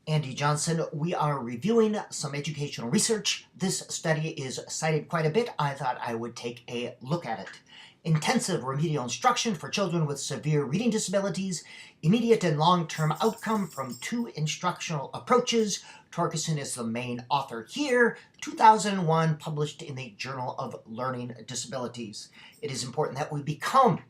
Andy Johnson. We are reviewing some educational research. This study is cited quite a bit. I thought I would take a look at it. Intensive remedial instruction for children with severe reading disabilities, immediate and long-term outcome from two instructional approaches. Torgesen is the main author here, 2001, published in the Journal of Learning Disabilities. It is important that we become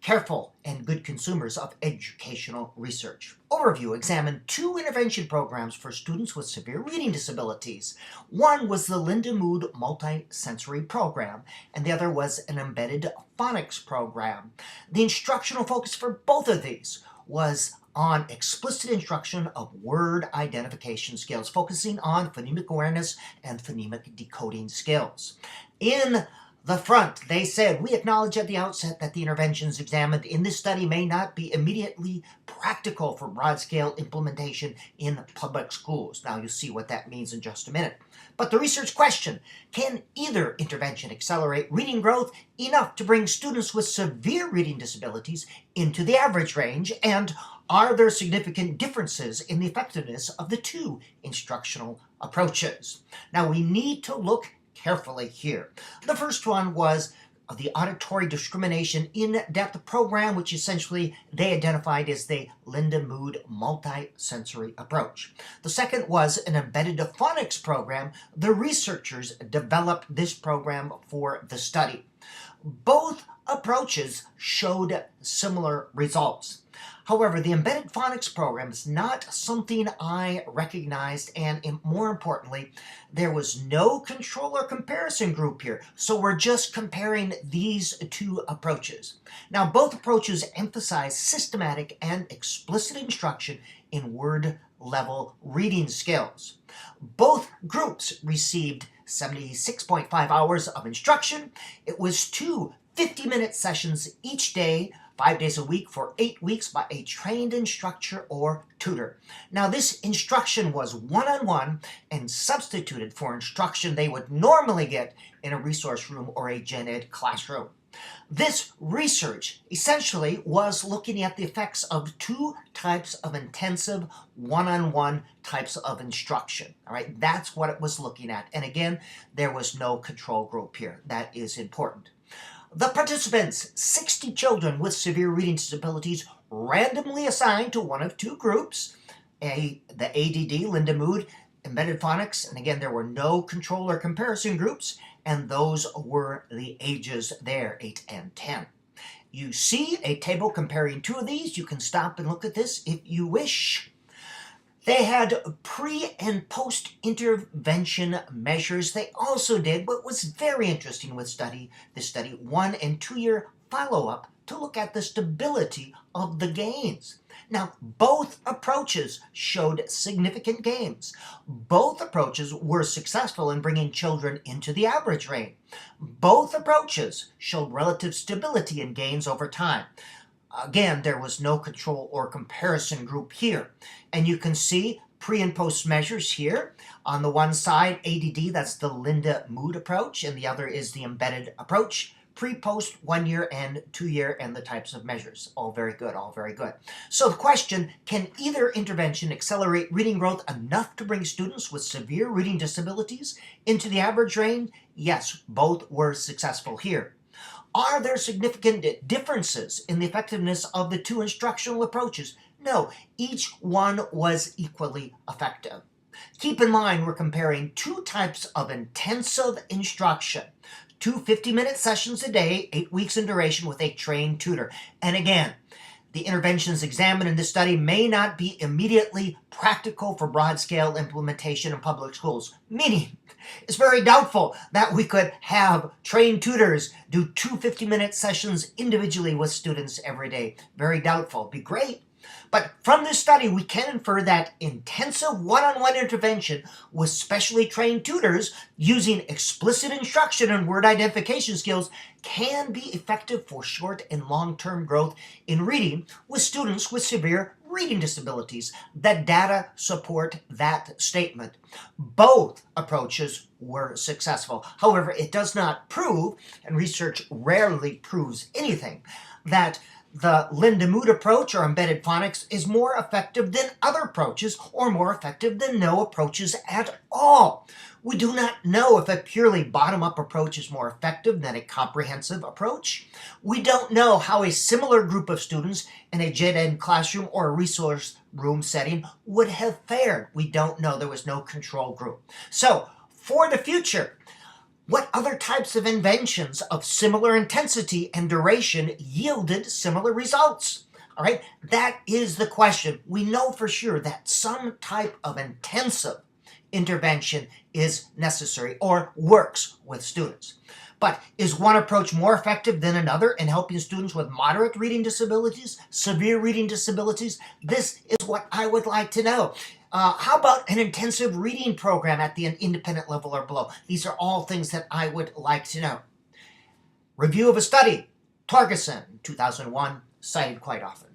careful and good consumers of educational research. Overview: examined two intervention programs for students with severe reading disabilities. One was the Lindamood multi-sensory program, and the other was an embedded phonics program. The instructional focus for both of these was on explicit instruction of word identification skills, focusing on phonemic awareness and phonemic decoding skills. In the front, they said, we acknowledge at the outset that the interventions examined in this study may not be immediately practical for broad-scale implementation in public schools. Now, you'll see what that means in just a minute. But the research question: can either intervention accelerate reading growth enough to bring students with severe reading disabilities into the average range? And are there significant differences in the effectiveness of the two instructional approaches? Now, we need to look carefully here. The first one was the auditory discrimination in-depth program, which essentially they identified as the Lindamood multi-sensory approach. The second was an embedded phonics program. The researchers developed this program for the study. Both approaches showed similar results. However, the embedded phonics program is not something I recognized, and more importantly, there was no control or comparison group here, so we're just comparing these two approaches. Now, both approaches emphasize systematic and explicit instruction in word-level reading skills. Both groups received 76.5 hours of instruction. It was two 50-minute sessions each day, 5 days a week for 8 weeks by a trained instructor or tutor. Now, this instruction was one-on-one and substituted for instruction they would normally get in a resource room or a gen ed classroom. This research essentially was looking at the effects of two types of intensive one-on-one types of instruction. All right, that's what it was looking at. And again, there was no control group here. That is important. The participants, 60 children with severe reading disabilities, randomly assigned to one of two groups, the ADD, Lindamood, embedded phonics, and again, there were no control or comparison groups, and those were the ages there, 8 and 10. You see a table comparing two of these. You can stop and look at this if you wish. They had pre- and post-intervention measures. They also did what was very interesting with this study, 1 and 2 year follow-up to look at the stability of the gains. Now, both approaches showed significant gains. Both approaches were successful in bringing children into the average range. Both approaches showed relative stability in gains over time. Again, there was no control or comparison group here. And you can see pre and post measures here. On the one side, ADD, that's the Lindamood approach, and the other is the embedded approach. Pre-post, 1 year and 2 year, and the types of measures. All very good, all very good. So the question: can either intervention accelerate reading growth enough to bring students with severe reading disabilities into the average range? Yes, both were successful here. Are there significant differences in the effectiveness of the two instructional approaches? No, each one was equally effective. Keep in mind, we're comparing two types of intensive instruction. Two 50-minute sessions a day, 8 weeks in duration with a trained tutor. And again, the interventions examined in this study may not be immediately practical for broad-scale implementation in public schools, meaning it's very doubtful that we could have trained tutors do two 50-minute sessions individually with students every day. Very doubtful. It'd be great. But from this study, we can infer that intensive one-on-one intervention with specially trained tutors using explicit instruction and word identification skills can be effective for short and long-term growth in reading with students with severe reading disabilities. The data support that statement. Both approaches were successful. However, it does not prove, and research rarely proves anything, that the Lindamood approach or embedded phonics is more effective than other approaches or more effective than no approaches at all. We do not know if a purely bottom-up approach is more effective than a comprehensive approach. We don't know how a similar group of students in a gen-ed classroom or a resource room setting would have fared. We don't know. There was no control group. So, for the future, what other types of inventions of similar intensity and duration yielded similar results? All right, that is the question. We know for sure that some type of intensive intervention is necessary or works with students. But is one approach more effective than another in helping students with moderate reading disabilities, severe reading disabilities? This is what I would like to know. How about an intensive reading program at the independent level or below? These are all things that I would like to know. Review of a study, Torgesen, 2001, cited quite often.